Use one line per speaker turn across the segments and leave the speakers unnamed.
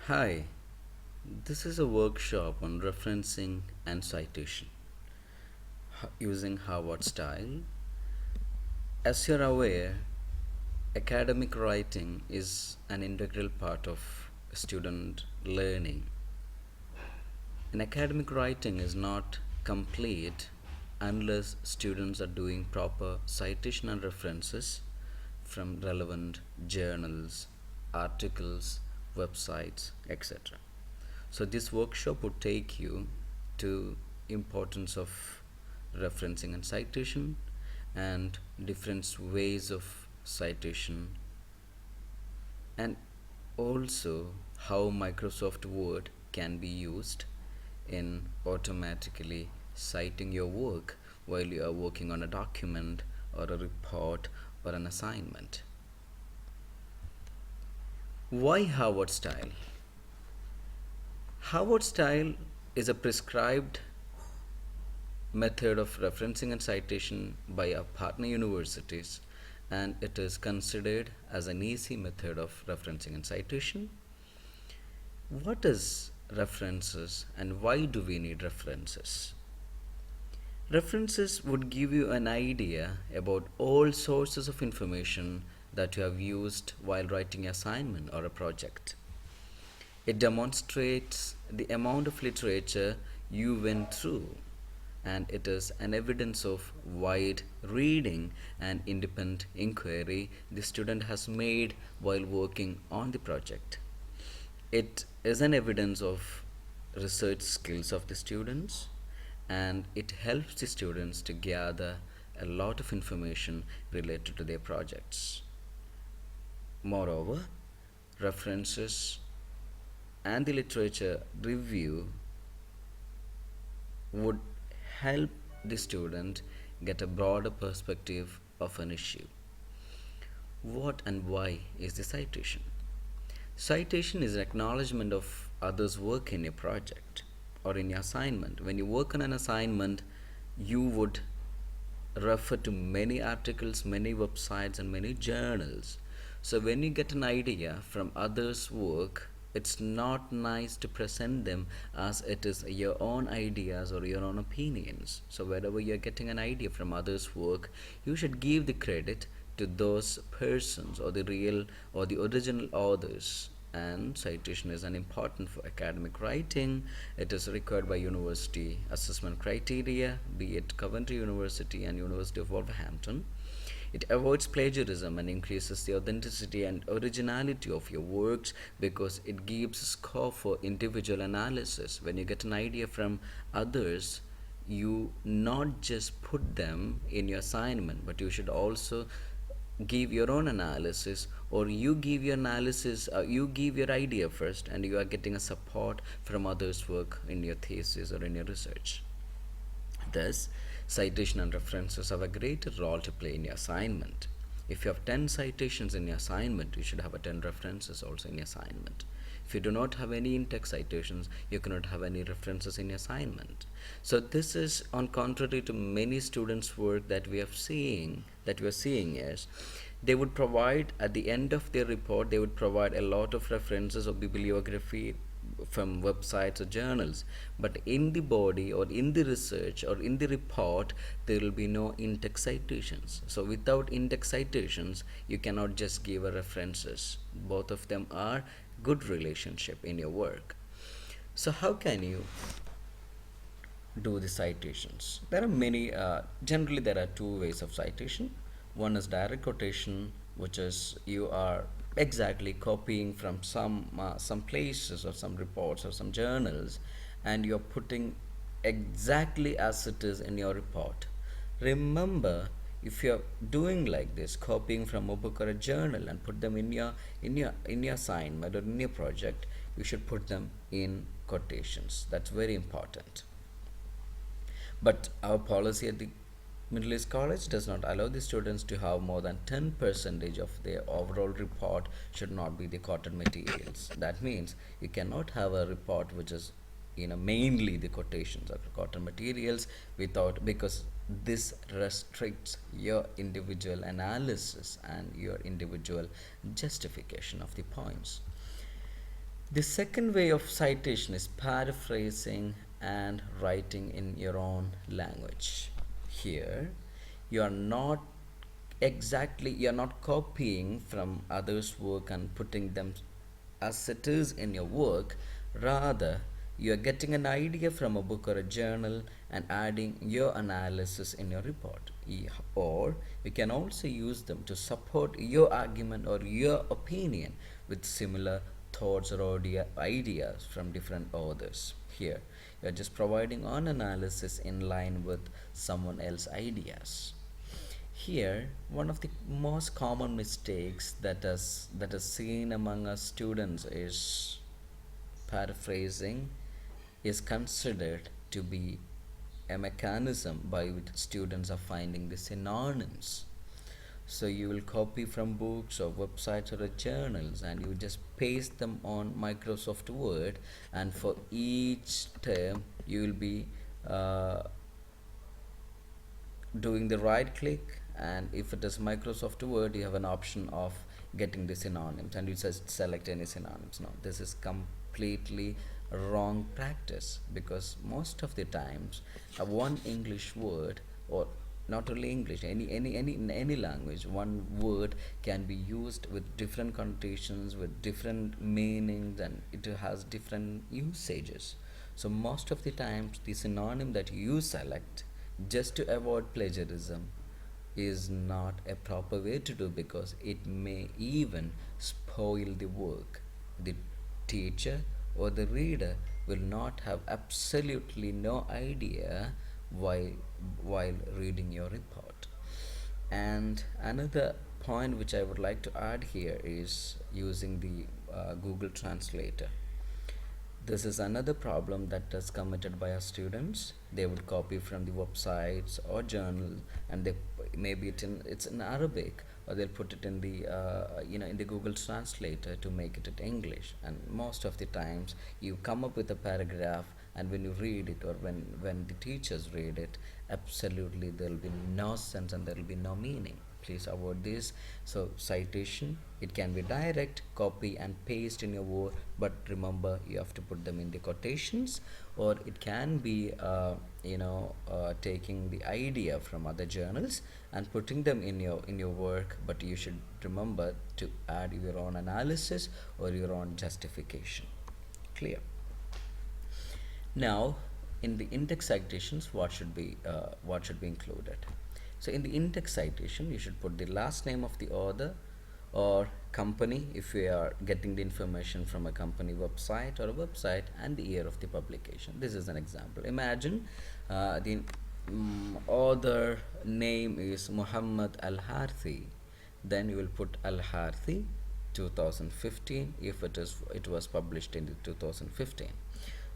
Hi, this is a workshop on referencing and citation using Harvard style. As you're aware, academic writing is an integral part of student learning. And academic writing is not complete unless students are doing proper citation and references from relevant journals, articles, websites, etc. So this workshop would take you to importance of referencing and citation and different ways of citation, and also how Microsoft Word can be used in automatically citing your work while you are working on a document or a report or an assignment. Why Harvard style? Harvard style is a prescribed method of referencing and citation by our partner universities, and it is considered as an easy method of referencing and citation. What is references and why do we need references? References would give you an idea about all sources of information that you have used while writing an assignment or a project. It demonstrates the amount of literature you went through, and it is an evidence of wide reading and independent inquiry the student has made while working on the project. It is an evidence of research skills of the students, and it helps the students to gather a lot of information related to their projects. Moreover, references and the literature review would help the student get a broader perspective of an issue. What and why is the citation? Citation is an acknowledgement of others' work in your project or in your assignment. When you work on an assignment, you would refer to many articles, many websites, and many journals. So when you get an idea from others' work, it's not nice to present them as it is your own ideas or your own opinions. So wherever you're getting an idea from others' work, you should give the credit to those persons or the real or the original authors. And citation is an important for academic writing. It is required by university assessment criteria, be it Coventry University and University of Wolverhampton. It avoids plagiarism and increases the authenticity and originality of your works because it gives scope for individual analysis. When you get an idea from others, you not just put them in your assignment, but you should also give your own analysis, or you give your analysis, you give your idea first, and you are getting a support from others' work in your thesis or in your research. Thus, citation and references have a greater role to play in your assignment. If you have 10 citations in your assignment, you should have a 10 references also in your assignment. If you do not have any in-text citations, you cannot have any references in your assignment. So this is on contrary to many students' work that we are seeing is they would provide at the end of their report, they would provide a lot of references or bibliography from websites or journals, but in the body or in the research or in the report there will be no in-text citations. So without in-text citations you cannot just give a references. Both of them are good relationship in your work. So how can you do the citations? There are many, generally there are two ways of citation. One is direct quotation, which is you are exactly copying from some places or some reports or some journals, and you're putting exactly as it is in your report. Remember, if you're doing like this, copying from a book or a journal and put them in your assignment or in your project, you should put them in quotations. That's very important. But our policy at the Middle East College does not allow the students to have more than 10 percentage of their overall report should not be the quoted materials. That means you cannot have a report which is mainly the quotations or quoted materials without, because this restricts your individual analysis and your individual justification of the points. The second way of citation is paraphrasing and writing in your own language. Here, you are not you're not copying from others' work and putting them as it is in your work. Rather, you are getting an idea from a book or a journal and adding your analysis in your report. Or you can also use them to support your argument or your opinion with similar thoughts or ideas from different authors. Here, you are just providing an analysis in line with someone else's ideas. Here, one of the most common mistakes that is seen among us students is paraphrasing is considered to be a mechanism by which students are finding the synonyms. So you will copy from books or websites or journals and you just paste them on Microsoft Word, and for each term you will be doing the right click, and if it is Microsoft Word you have an option of getting the synonyms and you just select any synonyms. No, this is completely wrong practice, because most of the times one English word, or not only English, any language, one word can be used with different connotations, with different meanings, and it has different usages. So most of the times the synonym that you select just to avoid plagiarism is not a proper way to do, because it may even spoil the work. The teacher or the reader will not have absolutely no idea while while reading your report. And another point which I would like to add here is using the Google Translator. This is another problem that is committed by our students. They would copy from the websites or journal, and they maybe it's in Arabic, or they'll put it in the in the Google Translator to make it in English. And most of the times, you come up with a paragraph, and when you read it, or when the teachers read it, absolutely there will be no sense and there will be no meaning. Please avoid this. So citation, it can be direct copy and paste in your word, but remember you have to put them in the quotations, or it can be taking the idea from other journals and putting them in your work, but you should remember to add your own analysis or your own justification. Clear? Now, in the index citations, what should be included? So in the index citation, you should put the last name of the author or company if you are getting the information from a company website or a website, and the year of the publication. This is an example. Imagine the author name is Muhammad Al Harthi. Then you will put Al Harthi 2015 if it was published in the 2015.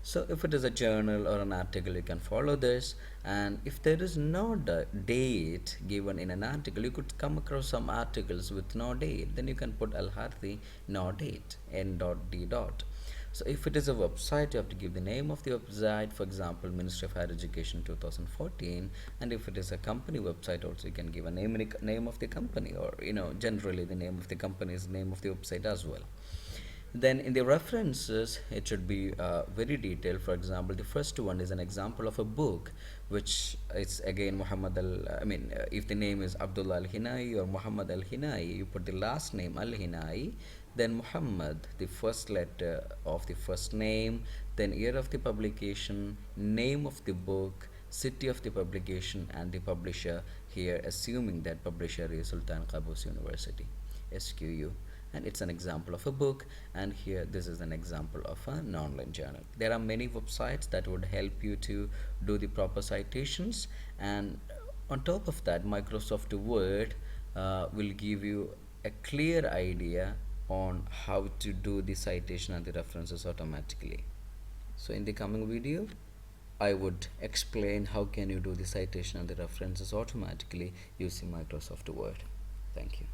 So if it is a journal or an article, you can follow this. And if there is no date given in an article, you could come across some articles with no date, then you can put Al Harthi no date, n.d. So if it is a website, you have to give the name of the website, for example Ministry of Higher Education 2014. And if it is a company website also, you can give a name of the company, or generally the name of the company is the name of the website as well. Then in the references, it should be very detailed. For example, the first one is an example of a book, which is again if the name is Abdullah Al-Hinai or Muhammad Al-Hinai, you put the last name Al-Hinai, then Muhammad, the first letter of the first name, then year of the publication, name of the book, city of the publication, and the publisher, here assuming that publisher is Sultan Qaboos University, SQU. And it's an example of a book, and here this is an example of an online journal. There are many websites that would help you to do the proper citations, and on top of that, Microsoft Word will give you a clear idea on how to do the citation and the references automatically. So in the coming video, I would explain how can you do the citation and the references automatically using Microsoft Word. Thank you.